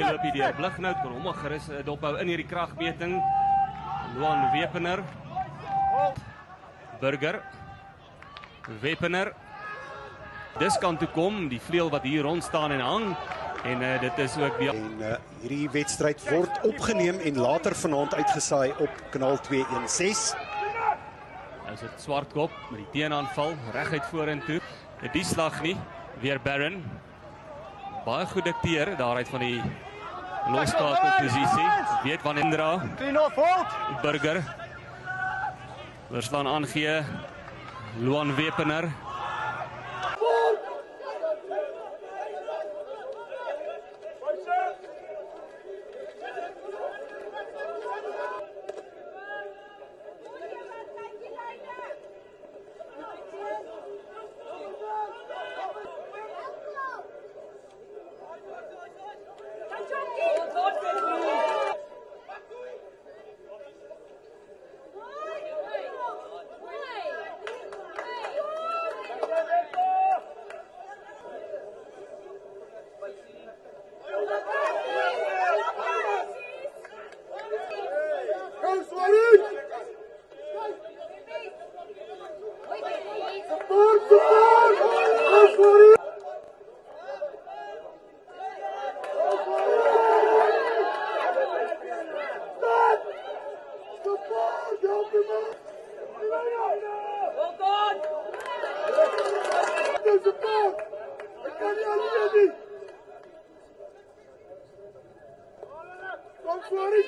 loop hier deur Blignout, kon hom gerus dophou in hierdie kragmeting. Luan Wepener. Burger. Wepener. Dis kant toe kom, die vleuel wat hier rond staan en hang. En dit is ook weer... En hierdie wedstrijd word opgeneem en later vanaand uitgesaai op kanaal 216. Nou is dit Swartkop met die teenaanval, reguit vorentoe. Die slag nie, weer Barron. Baie goed dikteer, daaruit van die loskakelposisie. Weet van Indra. Burger. Verslaan aangee. Luan Wepener.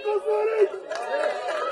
Go for it!